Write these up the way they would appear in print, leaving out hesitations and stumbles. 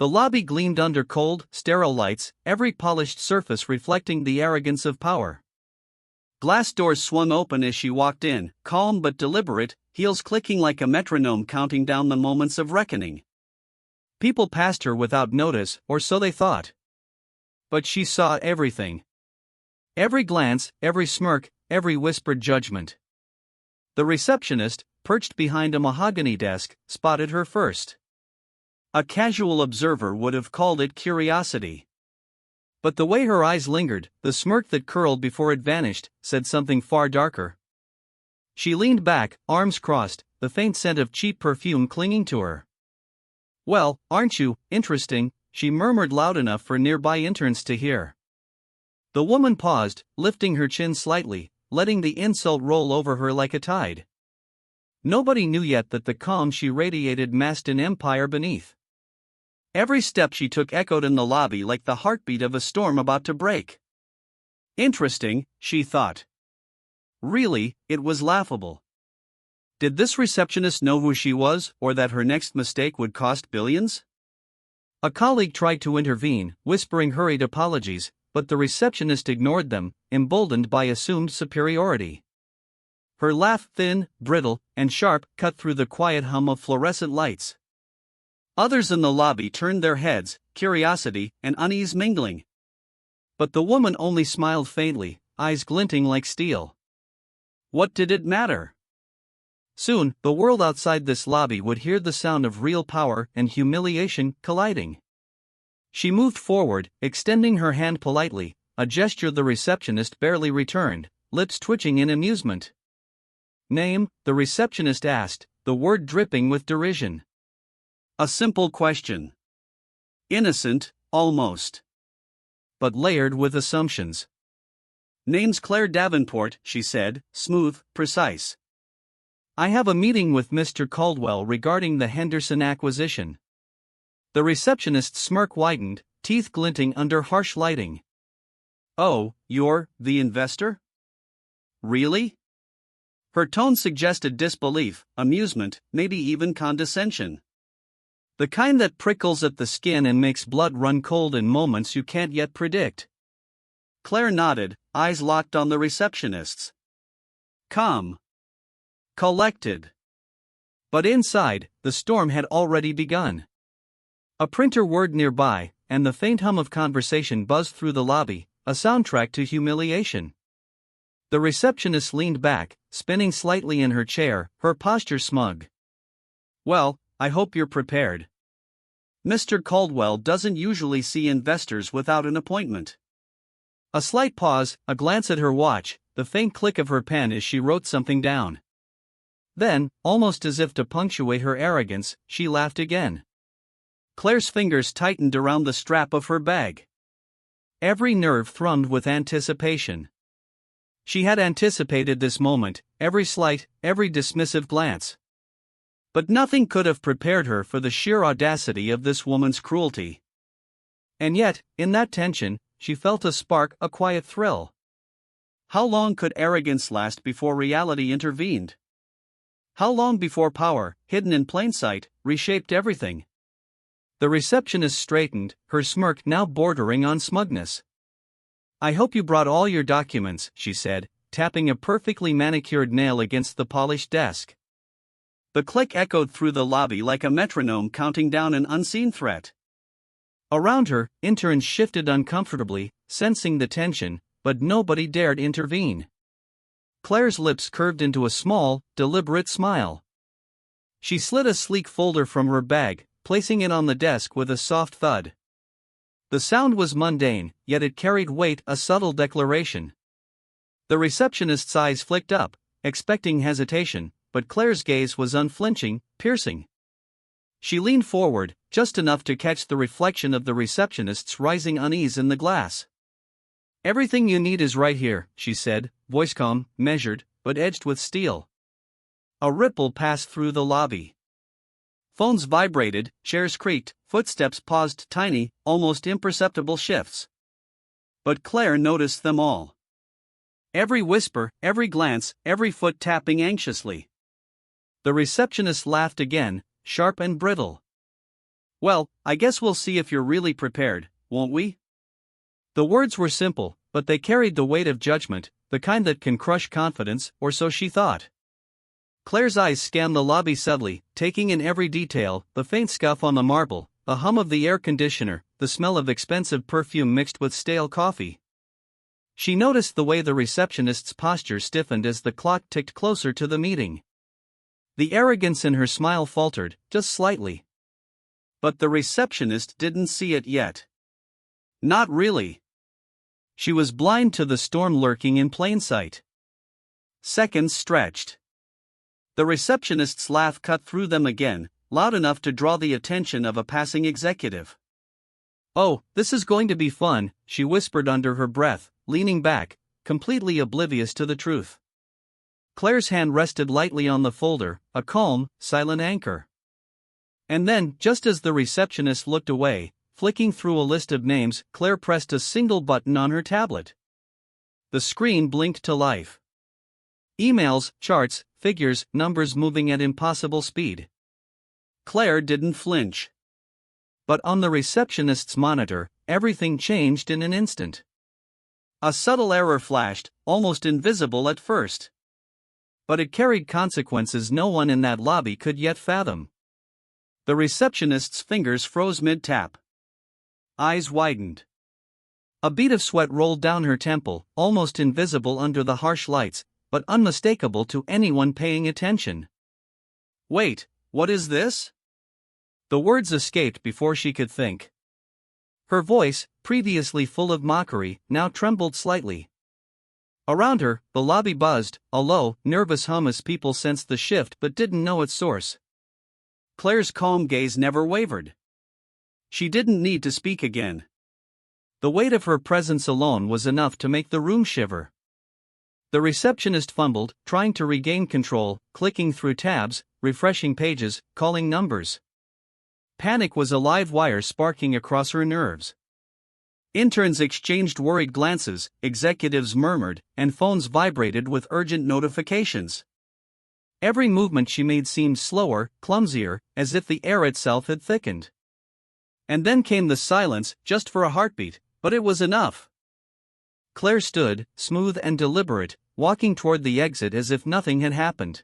The lobby gleamed under cold, sterile lights, every polished surface reflecting the arrogance of power. Glass doors swung open as she walked in, calm but deliberate, heels clicking like a metronome counting down the moments of reckoning. People passed her without notice, or so they thought. But she saw everything. Every glance, every smirk, every whispered judgment. The receptionist, perched behind a mahogany desk, spotted her first. A casual observer would have called it curiosity. But the way her eyes lingered, the smirk that curled before it vanished, said something far darker. She leaned back, arms crossed, the faint scent of cheap perfume clinging to her. "Well, aren't you interesting?" she murmured loud enough for nearby interns to hear. The woman paused, lifting her chin slightly, letting the insult roll over her like a tide. Nobody knew yet that the calm she radiated masked an empire beneath. Every step she took echoed in the lobby like the heartbeat of a storm about to break. Interesting, she thought. Really, it was laughable. Did this receptionist know who she was, or that her next mistake would cost billions? A colleague tried to intervene, whispering hurried apologies, but the receptionist ignored them, emboldened by assumed superiority. Her laugh, thin, brittle, and sharp, cut through the quiet hum of fluorescent lights. Others in the lobby turned their heads, curiosity and unease mingling. But the woman only smiled faintly, eyes glinting like steel. What did it matter? Soon, the world outside this lobby would hear the sound of real power and humiliation colliding. She moved forward, extending her hand politely, a gesture the receptionist barely returned, lips twitching in amusement. "Name?" the receptionist asked, the word dripping with derision. A simple question. Innocent, almost. But layered with assumptions. "Name's Claire Davenport," she said, smooth, precise. "I have a meeting with Mr. Caldwell regarding the Henderson acquisition." The receptionist's smirk widened, teeth glinting under harsh lighting. "Oh, you're the investor? Really?" Her tone suggested disbelief, amusement, maybe even condescension. The kind that prickles at the skin and makes blood run cold in moments you can't yet predict. Claire nodded, eyes locked on the receptionist's. Calm. Collected. But inside, the storm had already begun. A printer whirred nearby, and the faint hum of conversation buzzed through the lobby, a soundtrack to humiliation. The receptionist leaned back, spinning slightly in her chair, her posture smug. "Well, I hope you're prepared. Mr. Caldwell doesn't usually see investors without an appointment." A slight pause, a glance at her watch, the faint click of her pen as she wrote something down. Then, almost as if to punctuate her arrogance, she laughed again. Claire's fingers tightened around the strap of her bag. Every nerve thrummed with anticipation. She had anticipated this moment, every slight, every dismissive glance. But nothing could have prepared her for the sheer audacity of this woman's cruelty. And yet, in that tension, she felt a spark, a quiet thrill. How long could arrogance last before reality intervened? How long before power, hidden in plain sight, reshaped everything? The receptionist straightened, her smirk now bordering on smugness. "I hope you brought all your documents," she said, tapping a perfectly manicured nail against the polished desk. The click echoed through the lobby like a metronome counting down an unseen threat. Around her, interns shifted uncomfortably, sensing the tension, but nobody dared intervene. Claire's lips curved into a small, deliberate smile. She slid a sleek folder from her bag, placing it on the desk with a soft thud. The sound was mundane, yet it carried weight, a subtle declaration. The receptionist's eyes flicked up, expecting hesitation, but Claire's gaze was unflinching, piercing. She leaned forward, just enough to catch the reflection of the receptionist's rising unease in the glass. "Everything you need is right here," she said, voice calm, measured, but edged with steel. A ripple passed through the lobby. Phones vibrated, chairs creaked, footsteps paused, tiny, almost imperceptible shifts. But Claire noticed them all. Every whisper, every glance, every foot tapping anxiously. The receptionist laughed again, sharp and brittle. Well, I guess we'll see if you're really prepared, won't we? The words were simple, but they carried the weight of judgment, the kind that can crush confidence, or so she thought. Claire's eyes scanned the lobby subtly, taking in every detail: the faint scuff on the marble, the hum of the air conditioner, the smell of expensive perfume mixed with stale coffee. She noticed the way the receptionist's posture stiffened as the clock ticked closer to the meeting. The arrogance in her smile faltered, just slightly. But the receptionist didn't see it yet. Not really. She was blind to the storm lurking in plain sight. Seconds stretched. The receptionist's laugh cut through them again, loud enough to draw the attention of a passing executive. "Oh, this is going to be fun," she whispered under her breath, leaning back, completely oblivious to the truth. Claire's hand rested lightly on the folder, a calm, silent anchor. And then, just as the receptionist looked away, flicking through a list of names, Claire pressed a single button on her tablet. The screen blinked to life. Emails, charts, figures, numbers moving at impossible speed. Claire didn't flinch. But on the receptionist's monitor, everything changed in an instant. A subtle error flashed, almost invisible at first. But it carried consequences no one in that lobby could yet fathom. The receptionist's fingers froze mid-tap. Eyes widened. A bead of sweat rolled down her temple, almost invisible under the harsh lights, but unmistakable to anyone paying attention. "Wait, what is this?" The words escaped before she could think. Her voice, previously full of mockery, now trembled slightly. Around her, the lobby buzzed, a low, nervous hum as people sensed the shift but didn't know its source. Claire's calm gaze never wavered. She didn't need to speak again. The weight of her presence alone was enough to make the room shiver. The receptionist fumbled, trying to regain control, clicking through tabs, refreshing pages, calling numbers. Panic was a live wire sparking across her nerves. Interns exchanged worried glances, executives murmured, and phones vibrated with urgent notifications. Every movement she made seemed slower, clumsier, as if the air itself had thickened. And then came the silence, just for a heartbeat, but it was enough. Claire stood, smooth and deliberate, walking toward the exit as if nothing had happened.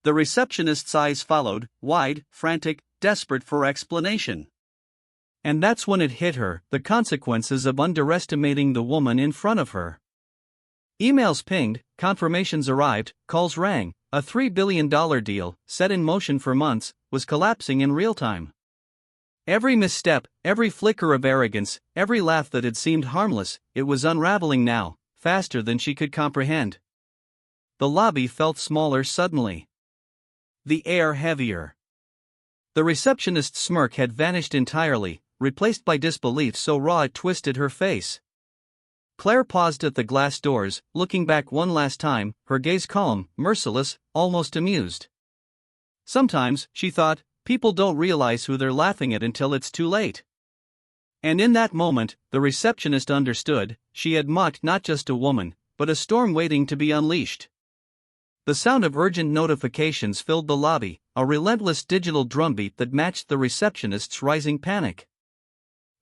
The receptionist's eyes followed, wide, frantic, desperate for explanation. And that's when it hit her, the consequences of underestimating the woman in front of her. Emails pinged, confirmations arrived, calls rang. A $3 billion deal, set in motion for months, was collapsing in real time. Every misstep, every flicker of arrogance, every laugh that had seemed harmless, it was unraveling now, faster than she could comprehend. The lobby felt smaller suddenly. The air heavier. The receptionist's smirk had vanished entirely, replaced by disbelief so raw it twisted her face. Claire paused at the glass doors, looking back one last time, her gaze calm, merciless, almost amused. Sometimes, she thought, people don't realize who they're laughing at until it's too late. And in that moment, the receptionist understood, she had mocked not just a woman, but a storm waiting to be unleashed. The sound of urgent notifications filled the lobby, a relentless digital drumbeat that matched the receptionist's rising panic.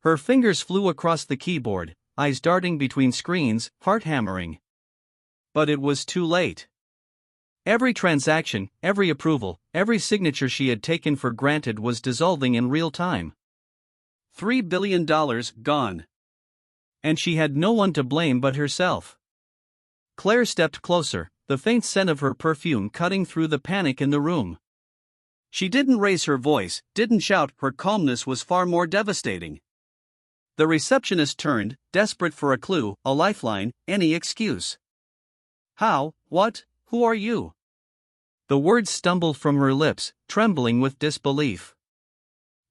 Her fingers flew across the keyboard, eyes darting between screens, heart hammering. But it was too late. Every transaction, every approval, every signature she had taken for granted was dissolving in real time. $3 billion gone. And she had no one to blame but herself. Claire stepped closer, the faint scent of her perfume cutting through the panic in the room. She didn't raise her voice, didn't shout, her calmness was far more devastating. The receptionist turned, desperate for a clue, a lifeline, any excuse. "How, what, who are you?" The words stumbled from her lips, trembling with disbelief.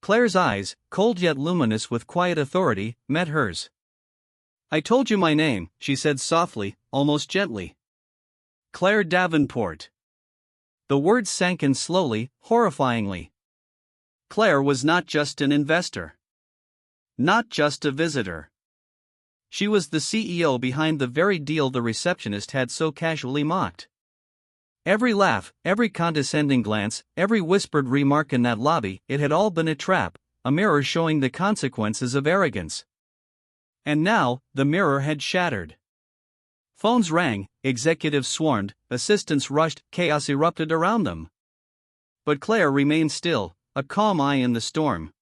Claire's eyes, cold yet luminous with quiet authority, met hers. "I told you my name," she said softly, almost gently. "Claire Davenport." The words sank in slowly, horrifyingly. Claire was not just an investor. Not just a visitor. She was the CEO behind the very deal the receptionist had so casually mocked. Every laugh, every condescending glance, every whispered remark in that lobby, it had all been a trap, a mirror showing the consequences of arrogance. And now, the mirror had shattered. Phones rang, executives swarmed, assistants rushed, chaos erupted around them. But Claire remained still, a calm eye in the storm.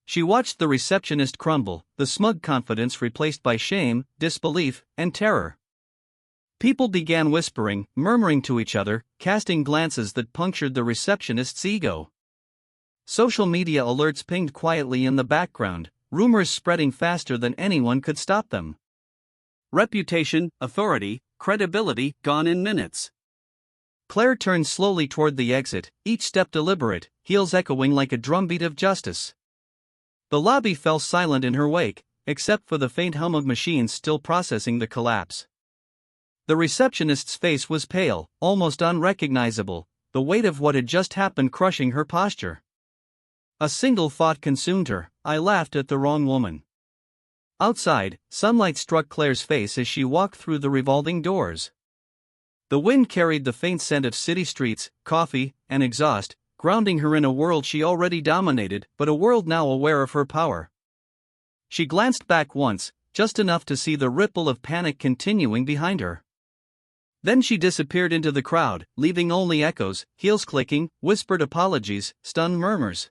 She watched the receptionist crumble, the smug confidence replaced by shame, disbelief, and terror. People began whispering, murmuring to each other, casting glances that punctured the receptionist's ego. Social media alerts pinged quietly in the background, rumors spreading faster than anyone could stop them. Reputation, authority, credibility gone in minutes. Claire turned slowly toward the exit, each step deliberate, heels echoing like a drumbeat of justice. The lobby fell silent in her wake, except for the faint hum of machines still processing the collapse. The receptionist's face was pale, almost unrecognizable, the weight of what had just happened crushing her posture. A single thought consumed her: I laughed at the wrong woman. Outside, sunlight struck Claire's face as she walked through the revolving doors. The wind carried the faint scent of city streets, coffee, and exhaust, grounding her in a world she already dominated, but a world now aware of her power. She glanced back once, just enough to see the ripple of panic continuing behind her. Then she disappeared into the crowd, leaving only echoes, heels clicking, whispered apologies, stunned murmurs.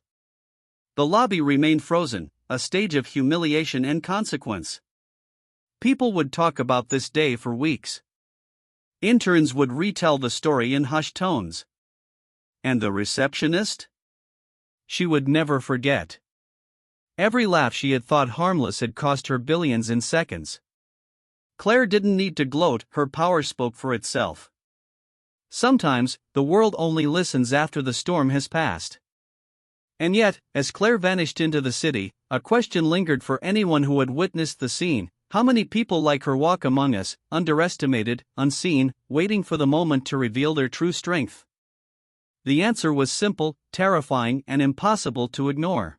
The lobby remained frozen, a stage of humiliation and consequence. People would talk about this day for weeks. Interns would retell the story in hushed tones. And the receptionist? She would never forget. Every laugh she had thought harmless had cost her billions in seconds. Claire didn't need to gloat, her power spoke for itself. Sometimes, the world only listens after the storm has passed. And yet, as Claire vanished into the city, a question lingered for anyone who had witnessed the scene: how many people like her walk among us, underestimated, unseen, waiting for the moment to reveal their true strength? The answer was simple, terrifying, and impossible to ignore.